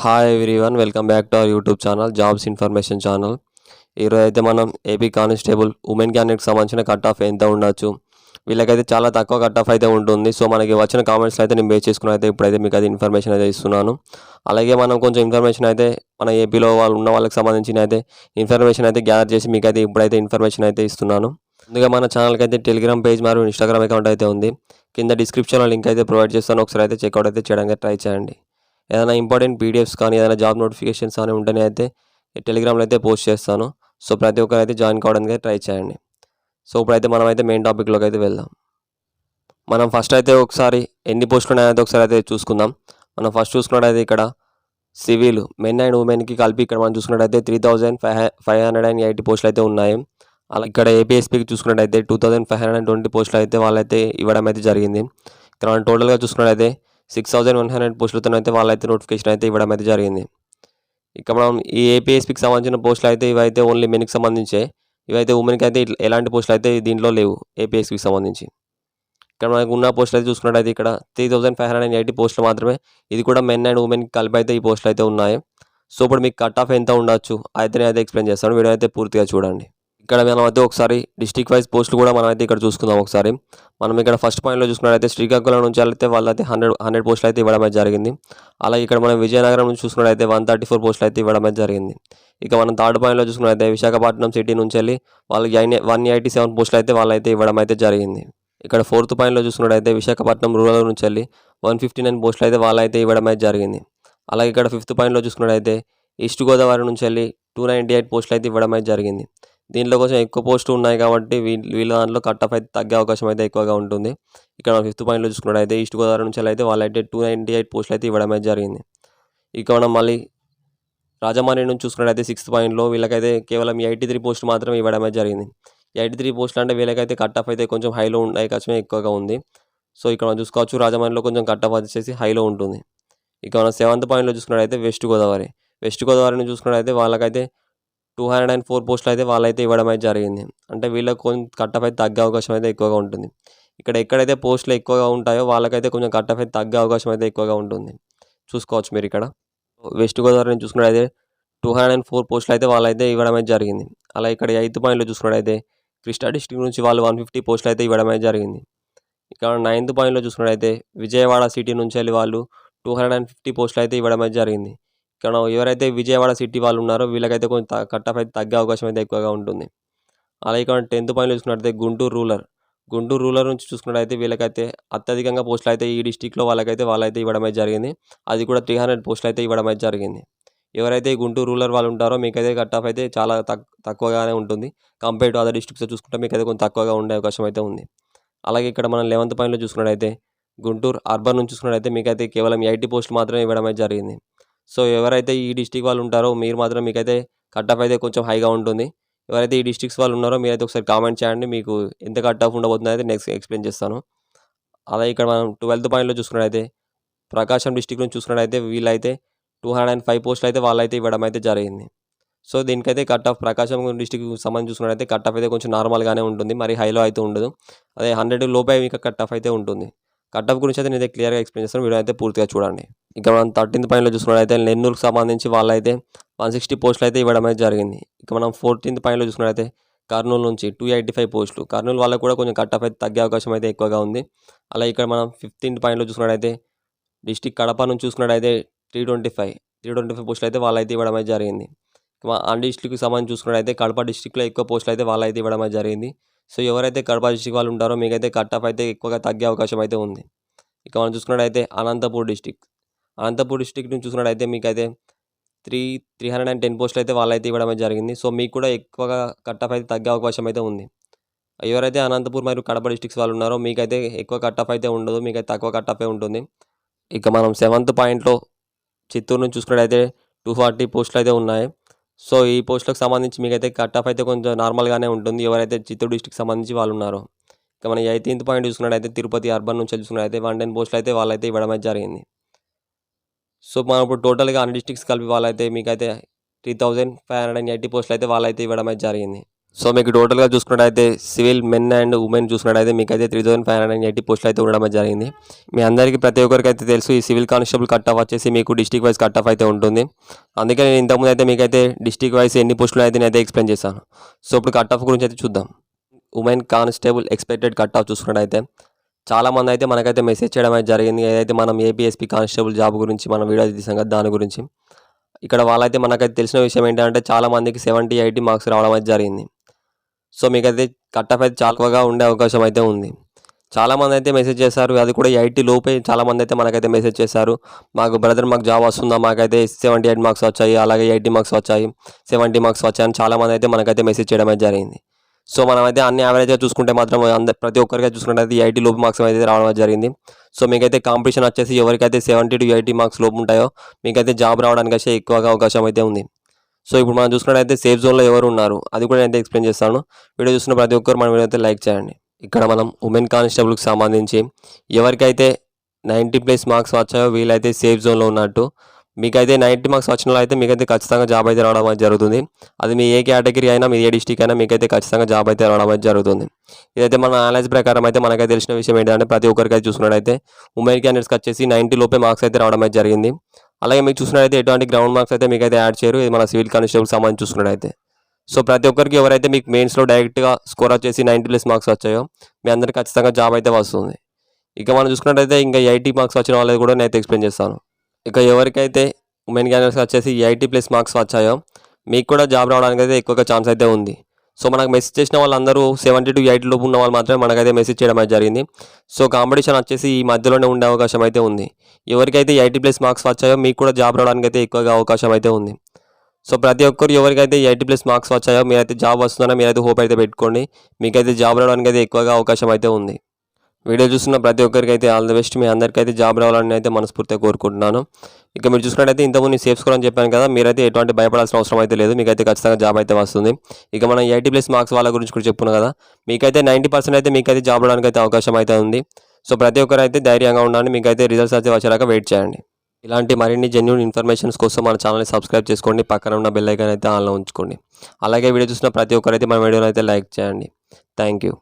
Hi everyone, welcome back to our YouTube channel jobs information channel. ఈరోజు అయితే మనం AP constable women క్యాండిడేట్కి సంబంధించిన cut off ఎంత ఉండొచ్చు, వీళ్ళకైతే చాలా తక్కువ కట్ ఆఫ్ అయితే ఉంటుంది. సో మనకి వచ్చిన కామెంట్స్లో అయితే నేను బేస్ చేసుకుని అయితే ఇప్పుడైతే మీకు అది ఇన్ఫర్మేషన్ అయితే ఇస్తున్నాను. అలాగే మనం కొంచెం ఇన్ఫర్మేషన్ అయితే మన ఏపీలో వాళ్ళు ఉన్న వాళ్ళకి సంబంధించిన అయితే ఇన్ఫర్మేషన్ అయితే గ్యాదర్ చేసి మీకు అయితే ఇప్పుడైతే ఇన్ఫర్మేషన్ అయితే ఇస్తున్నాను. ముందుగా మన ఛానల్కి అయితే టెలిగ్రామ్ పేజ్ మరియు ఇన్స్టాగ్రామ్ అకౌంట్ అయితే ఉంది. కింద డిస్క్రిప్షన్లో లింక్ అయితే ప్రొవైడ్ చేస్తాను, ఒకసారి అయితే చెక్అవుట్ అయితే చేయడానికి ట్రై చేయండి. ఏదైనా ఇంపార్టెంట్ పీడిఎఫ్స్ కానీ ఏదైనా జాబ్ నోటిఫికేషన్స్ కానీ ఉంటేనే అయితే టెలిగ్రామ్లో అయితే పోస్ట్ చేస్తాను. సో ప్రతి ఒక్కరు అయితే జాయిన్ కావడానికి ట్రై చేయండి. సో ఇప్పుడైతే మనం అయితే మెయిన్ టాపిక్లోకి అయితే వెళ్దాం. మనం ఫస్ట్ అయితే ఒకసారి ఎన్ని పోస్టులు ఉన్నాయో ఒకసారి అయితే చూసుకుందాం. మనం ఫస్ట్ చూసుకున్నట్టయితే ఇక్కడ సివిల్ మెన్ అండ్ ఉమెన్కి కలిపి ఇక్కడ మనం చూసుకున్నట్టయితే 3580 పోస్టులు అయితే ఉన్నాయి. అలా ఇక్కడ ఏపీఎస్పీకి చూసుకున్నట్టయితే 2520 పోస్టులు అయితే వాళ్ళైతే ఇవ్వడం అయితే జరిగింది. ఇక్కడ మనం టోటల్గా చూసుకున్నట్టయితే 6100 పోస్టులతో అయితే వాళ్ళైతే నోటిఫికేషన్ అయితే ఇవ్వడం అయితే జరిగింది. ఇక మనం ఈ ఏపీఎస్పీకి సంబంధించిన పోస్టులు అయితే ఇవైతే ఓన్లీ మెన్కి సంబంధించే, ఇవైతే ఉమెన్కి అయితే ఎలాంటి పోస్టులు అయితే దీంట్లో లేవు ఏపీఎస్పీకి సంబంధించి. ఇక్కడ మనకు ఉన్న పోస్టులు అయితే చూసుకున్నట్టయితే ఇక్కడ 3580 పోస్టులు మాత్రమే. ఇది కూడా మెన్ అండ్ ఉమెన్కి కలిపి అయితే ఈ పోస్టులు అయితే ఉన్నాయి. సో ఇప్పుడు మీకు కట్ ఆఫ్ ఎంత ఉండొచ్చు అయితే నేను అయితే ఎక్స్ప్లెయిన్ చేస్తాను, వీడియో అయితే పూర్తిగా చూడండి. ఇక్కడ మనం అయితే ఒకసారి డిస్ట్రిక్ట్ వైజ్ పోస్టులు కూడా మనం అయితే ఇక్కడ చూసుకుందాం ఒకసారి. మనం ఇక్కడ ఫస్ట్ పాయింట్లో చూసుకున్నట్టయితే శ్రీకాకుళం నుంచి అయితే వాళ్ళైతే 100 పోస్టులు అయితే ఇవ్వడం అయితే జరిగింది. అలాగే ఇక్కడ మనం విజయనగరం నుంచి చూసుకున్నట్టయితే 134 పోస్టులు అయితే ఇవ్వడం అయితే జరిగింది. ఇక మనం థర్డ్ పాయింట్లో చూసుకున్నట్టయితే విశాఖపట్నం సిటీ నుంచి వెళ్ళి వాళ్ళకి 187 పోస్టులు అయితే వాళ్ళైతే ఇవ్వడం అయితే జరిగింది. ఇక్కడ ఫోర్త్ పాయింట్లో చూసుకున్నట్టయితే విశాఖపట్నం రూరల్ నుంచి వెళ్ళి 159 పోస్టులు అయితే వాళ్ళైతే ఇవ్వడం అయితే జరిగింది. అలాగే ఇక్కడ ఫిఫ్త్ పాయింట్లో చూసుకున్నట్టయితే ఈస్ట్ గోదావరి నుంచి వెళ్ళి 298 పోస్టులు అయితే ఇవ్వడం అయితే జరిగింది. దీంట్లో కొంచెం ఎక్కువ పోస్టులు ఉన్నాయి కాబట్టి వీళ్ళ దాంట్లో కట్ ఆఫ్ అయితే తగ్గే అవకాశం అయితే ఎక్కువగా ఉంటుంది. ఇక్కడ ఫిఫ్త్ పాయింట్లో చూసుకున్నట్టయితే ఈస్ట్ గోదావరి నుంచి అయితే వాళ్ళైతే 298 పోస్టులు అయితే ఇవ్వడం అయితే జరిగింది. ఇక మనం మళ్ళీ రాజమండ్రి నుంచి చూసుకున్నట్టయితే సిక్స్త్ పాయింట్లో వీళ్ళకైతే కేవలం 83 పోస్టులు మాత్రమే ఇవ్వడం అయితే జరిగింది. 83 పోస్టులు అంటే వీళ్ళకైతే కట్ ఆఫ్ అయితే కొంచెం హైలో ఉండే అవకాశమే ఎక్కువగా ఉంది. సో ఇక్కడ మనం చూసుకోవచ్చు రాజమండ్రిలో కొంచెం కట్ ఆఫ్ వచ్చేసి హైలో ఉంటుంది. ఇక మనం సెవెంత్ పాయింట్లో చూసుకున్నట్టయితే వెస్ట్ గోదావరిని చూసుకున్నట్టయితే వాళ్ళకైతే 204 పోస్టులు అయితే వాళ్ళైతే ఇవ్వడం అయితే జరిగింది. అంటే వీళ్ళకి కొంచెం కట్ ఆఫ్ అయితే తగ్గే అవకాశం అయితే ఎక్కువగా ఉంటుంది. ఇక్కడ ఎక్కడైతే పోస్టులు ఎక్కువగా ఉంటాయో వాళ్ళకైతే కొంచెం కట్ ఆఫ్ అయితే తగ్గే అవకాశం అయితే ఎక్కువగా ఉంటుంది. చూసుకోవచ్చు మీరు ఇక్కడ వెస్ట్ గోదావరిని చూసుకున్నట్టయితే 204 పోస్టులు అయితే వాళ్ళైతే ఇవ్వడం అయితే జరిగింది. అలా ఇక్కడ ఎయిత్ పాయింట్లో చూసుకున్నట్టయితే కృష్ణా డిస్ట్రిక్ట్ నుంచి వాళ్ళు 150 పోస్టులు అయితే ఇవ్వడం అయితే జరిగింది. ఇక్కడ నైన్త్ పాయింట్లో చూసుకున్నట్టయితే విజయవాడ సిటీ నుంచి వెళ్ళి వాళ్ళు 250 పోస్టులు అయితే ఇవ్వడం అయితే జరిగింది. ఇక్కడ ఎవరైతే విజయవాడ సిటీ వాళ్ళు ఉన్నారో వీళ్ళకైతే కొంచెం కట్ ఆఫ్ అయితే తగ్గే అవకాశం అయితే ఎక్కువగా ఉంటుంది. అలాగే ఇక్కడ 10th పాయింట్లో చూసుకున్నట్టయితే గుంటూరు రూరల్ నుంచి చూసుకున్నట్టయితే వీళ్ళకైతే అత్యధికంగా పోస్టులు అయితే ఈ డిస్టిక్లో వాళ్ళైతే ఇవ్వడం అయితే జరిగింది. అది కూడా 300 పోస్టులు అయితే ఇవ్వడం అయితే జరిగింది. ఎవరైతే ఈ గుంటూరు రూరల్ వాళ్ళు ఉంటారో మీకైతే కట్ ఆఫ్ అయితే చాలా తక్కువగానే ఉంటుంది. కంపేర్ టు అదర్ డిస్ట్రిక్ట్స్ చూసుకుంటే మీకైతే కొంచెం తక్కువగా ఉండే అవకాశం అయితే ఉంది. అలాగే ఇక్కడ మనం 11th పాయింట్లో చూసుకున్నట్టయితే గుంటూరు అర్బన్ నుంచి చూసుకున్నట్టయితే మీకైతే కేవలం 80 పోస్టులు మాత్రమే ఇవ్వడం అయితే జరిగింది. సో ఎవరైతే ఈ డిస్టిక్ వాళ్ళు ఉంటారో మీరు మాత్రం మీకైతే కట్ ఆఫ్ అయితే కొంచెం హైగా ఉంటుంది. ఎవరైతే ఈ డిస్ట్రిక్ట్స్ వాళ్ళు ఉన్నారో మీరైతే ఒకసారి కామెంట్ చేయండి, మీకు ఎంత కట్ ఆఫ్ ఉండబోతుందో అయితే నెక్స్ట్ ఎక్స్ప్లెయిన్ చేస్తాను. అలాగే ఇక్కడ మనం 12th పాయింట్లో చూసుకున్నట్టయితే ప్రకాశం డిస్టిక్ నుంచి చూసుకున్నట్టయితే వీళ్ళైతే 205 పోస్టులు అయితే వాళ్ళైతే ఇవ్వడం అయితే జరిగింది. సో దీనికైతే కట్ ఆఫ్ ప్రకాశం డిస్టిక్ సంబంధించి చూసుకున్నట్టయితే కట్ ఆఫ్ అయితే కొంచెం నార్మల్గానే ఉంటుంది, మరి హైలో అయితే ఉండదు. అదే 100 లోపే మీకు కట్ ఆఫ్ అయితే ఉంటుంది. కట్ ఆఫ్ గురించి అయితే నేను క్లియర్గా ఎక్స్ప్లెయిన్ చేస్తాను, వీడియో అయితే పూర్తిగా చూడండి. ఇక మనం 13th పాయింట్లో చూసుకున్నట్టయితే నెల్లూరుకు సంబంధించి వాళ్ళైతే 160 పోస్టులు అయితే ఇవ్వడం అయితే జరిగింది. ఇక మనం 14th పాయింట్లో చూసుకున్నట్టయితే కర్నూలు నుంచి 285 పోస్టులు. కర్నూలు వాళ్ళకు కూడా కొంచెం కట్ ఆఫ్ అయితే తగ్గే అవకాశం అయితే ఎక్కువగా ఉంది. అలా ఇక్కడ మనం 15th పాయింట్లో చూసుకున్నట్టయితే డిస్టిక్ కడప నుంచి చూసుకున్నట్టయితే 325 పోస్టులు అయితే వాళ్ళైతే ఇవ్వడం అయితే జరిగింది. ఆ డిస్టిక్కి సంబంధించి చూసుకున్నట్టయితే కడప డిస్టిక్లో ఎక్కువ పోస్టులు అయితే వాళ్ళైతే ఇవ్వడం అయితే జరిగింది. సో ఎవరైతే కడప డిస్టిక్ వాళ్ళు ఉంటారో మీకైతే కట్ ఆఫ్ అయితే ఎక్కువగా తగ్గే అవకాశం అయితే ఉంది. ఇక మనం చూసుకున్నట్టయితే అనంతపూర్ డిస్టిక్ నుంచి చూసుకున్నట్టయితే మీకైతే 310 పోస్టులు అయితే వాళ్ళైతే ఇవ్వడం అయితే జరిగింది. సో మీకు కూడా ఎక్కువగా కట్ ఆఫ్ అయితే తగ్గే అవకాశం అయితే ఉంది. ఎవరైతే అనంతపూర్ మరియు కడప డిస్టిక్స్ వాళ్ళు ఉన్నారో మీకైతే ఎక్కువ కట్ ఆఫ్ అయితే ఉండదు, మీకైతే తక్కువ కట్ ఆఫే ఉంటుంది. ఇక మనం 7th పాయింట్లో చిత్తూరు నుంచి చూసుకున్నట్టయితే 240 పోస్టులు అయితే ఉన్నాయి. సో ఈ పోస్టులకు సంబంధించి మీకైతే కట్ ఆఫ్ అయితే కొంచెం నార్మల్గానే ఉంటుంది, ఎవరైతే చిత్తూరు డిస్టిక్ సంబంధించి వాళ్ళు ఉన్నారో. ఇక మన 18th పాయింట్ చూసుకున్నట్టయితే తిరుపతి అర్బన్ నుంచి చూసుకున్నట్టయితే 110 పోస్టులు అయితే వాళ్ళైతే ఇవ్వడం అయితే జరిగింది. సో మనం ఇప్పుడు టోటల్గా అన్ని డిస్టిక్స్ కలిపి వాళ్ళైతే మీకైతే 3580 పోస్టులు అయితే వాళ్ళైతే ఇవ్వడం అయితే జరిగింది. సో మీకు టోటల్గా చూసుకున్నట్టయితే సివిల్ మెన్ అండ్ ఉమెన్ చూసుకున్నట్టయితే మీకైతే 3580 పోస్టులు అయితే ఉండడం జరిగింది. మీ అందరికీ ప్రతి ఒక్కరికి అయితే తెలుసు ఈ సివిల్ కానిస్టేబుల్ కట్ ఆఫ్ వచ్చేసి మీకు డిస్ట్రిక్ట్ వైజ్ కట్ ఆఫ్ అయితే ఉంటుంది. అందుకే నేను ఇంతకుముందు అయితే మీకైతే డిస్ట్రిక్ట్ వైజ్ ఎన్ని పోస్టులు అయితే నేనైతే ఎక్స్ప్లెయిన్ చేశాను. సో ఇప్పుడు కట్ ఆఫ్ గురించి అయితే చూద్దాం. Women constable expected cut off చూసుకున్నట్టయితే చాలామంది అయితే మనకైతే మెసేజ్ చేయడం అయితే జరిగింది. ఏదైతే మనం ఏపీఎస్పీ కానిస్టేబుల్ జాబ్ గురించి మనం వీడియో తీసాం కదా దాని గురించి. ఇక్కడ వాళ్ళైతే మనకైతే తెలిసిన విషయం ఏంటంటే చాలామందికి 70-80 మార్క్స్ రావడం అయితే జరిగింది. సో మీకైతే కట్ ఆఫ్ అయితే చాలా ఉండే అవకాశం అయితే ఉంది. చాలామంది అయితే మెసేజ్ చేశారు, అది కూడా 80 లోపే చాలామంది అయితే మనకైతే మెసేజ్ చేశారు. మాకు జాబ్ వస్తుందా, మాకైతే 78 మార్క్స్ వచ్చాయి, అలాగే 80 మార్క్స్ వచ్చాయి, 70 మార్క్స్ వచ్చాయని చాలామంది అయితే మనకైతే మెసేజ్ చేయడం అయితే జరిగింది. సో మనమైతే అన్ని యావరేజ్గా చూసుకుంటే మాత్రం ప్రతి ఒక్కరికి చూసుకుంటే 80 లోపు మార్క్స్ అయితే రావడం జరిగింది. సో మీకైతే కాంపిటీషన్ వచ్చేసి ఎవరికైతే 70-80 మార్క్స్ లోపు ఉంటాయో మీకైతే జాబ్ రావడానికి అయితే ఎక్కువగా అవకాశం అయితే ఉంది. సో ఇప్పుడు మనం చూసుకున్నట్టయితే సేఫ్ జోన్లో ఎవరు ఉన్నారు అది కూడా నేను ఎక్స్ప్లెయిన్ చేస్తాను. వీడియో చూసిన ప్రతి ఒక్కరు మన వీడియో అయితే లైక్ చేయండి. ఇక్కడ మనం ఉమెన్ కానిస్టేబుల్కి సంబంధించి ఎవరికైతే 90+ మార్క్స్ వచ్చాయో వీళ్ళైతే సేఫ్ జోన్లో ఉన్నట్టు. మీకైతే 90 మార్క్స్ వచ్చిన వాళ్ళు అయితే మీకైతే ఖచ్చితంగా జాబ్ అయితే రావడం అయితే జరుగుతుంది. అది మీ ఏ కేటగిరీ అయినా మీ ఏ డిస్ట్రిక్ట్ అయినా మీకైతే ఖచ్చితంగా జాబ్ అయితే రావడం అయితే జరుగుతుంది. ఇదైతే మన అనలైజ్ ప్రకారం అయితే మనకైతే తెలిసిన విషయం ఏంటంటే ప్రతి ఒక్కరికి అయితే చూసుకున్నట్టయితే ఉమెన్ క్యాండిడేట్స్కి వచ్చేసి 90 లోపే మార్క్స్ అయితే రావడం అయితే జరిగింది. అలాగే మీకు చూసినట్టయితే ఎటువంటి గ్రౌండ్ మార్క్స్ అయితే మీకైతే యాడ్ చేయరు. ఇది మన సివిల్ కానిస్టేబుల్ సంబంధించి చూసుకున్నట్టయితే. సో ప్రతి ఒక్కరికి ఎవరైతే మీకు మెయిన్స్లో డైరెక్ట్గా స్కోర్ వచ్చేసి 90+ మార్క్స్ వచ్చాయో మీ అందరికీ ఖచ్చితంగా జాబ్ అయితే వస్తుంది. ఇక మనం చూసుకున్నట్టయితే ఇంకా 80 మార్క్స్ వచ్చిన వాళ్ళది కూడా నేనైతే ఎక్స్ప్లెయిన్ చేస్తాను. ఇక ఎవరికైతే ఉమెన్ క్యాండిడేట్స్ వచ్చేసి 80+ మార్క్స్ వచ్చాయో మీకు కూడా జాబ్ రావడానికి అయితే ఎక్కువగా ఛాన్స్ అయితే ఉంది. సో మనకు మెసేజ్ చేసిన వాళ్ళందరూ 70-80 లోపు ఉన్న వాళ్ళు మాత్రమే మనకైతే మెసేజ్ చేయడం అయితే జరిగింది. సో కాంపిటీషన్ వచ్చేసి ఈ మధ్యలోనే ఉండే అవకాశం అయితే ఉంది. ఎవరికైతే 80+ మార్క్స్ వచ్చాయో మీకు కూడా జాబ్ రావడానికి అయితే ఎక్కువగా అవకాశం అయితే ఉంది. సో ప్రతి ఒక్కరు ఎవరికైతే 80+ మార్క్స్ వచ్చాయో మీరైతే జాబ్ వస్తుందని మీరైతే హోప్ అయితే పెట్టుకోండి. మీకైతే జాబ్ రావడానికి అయితే ఎక్కువగా అవకాశం అయితే ఉంది. వీడియో చూస్తున్న ప్రతి ఒక్కరికి అయితే ఆల్ ది బెస్ట్. మీ అందరికైతే జాబ్ రావాలని అయితే మనస్ఫూర్తిగా కోరుకుంటున్నాను. ఇక మీరు చూసుకున్నట్టయితే ఇంతకుముందు సేఫ్ స్కోర్ అని చెప్పాను కదా, మీరైతే ఎటువంటి భయపడాల్సిన అవసరం అయితే లేదు. మీకైతే ఖచ్చితంగా జాబ్ అయితే వస్తుంది. ఇక మనం 80+ మార్క్స్ వాళ్ళ గురించి కూడా చెప్పుకున్నాం కదా, మీకైతే 90% అయితే మీకైతే జాబ్ రావడానికి అయితే అవకాశం అయితే ఉంది. సో ప్రతి ఒక్కరు అయితే ధైర్యంగా ఉండండి. మీకైతే రిజల్ట్స్ అయితే వచ్చేలాగా వెయిట్ చేయండి. ఇలాంటి మరిన్ని జెన్యూన్ ఇన్ఫర్మేషన్స్ కోసం మన ఛానల్ని సబ్స్క్రైబ్ చేసుకోండి. పక్కన ఉన్న బెల్ ఐకాన్ అయితే ఆన్లో ఉంచుకోండి. అలాగే వీడియో చూసిన ప్రతి ఒక్కరైతే మన వీడియోని అయితే లైక్ చేయండి. Thank you.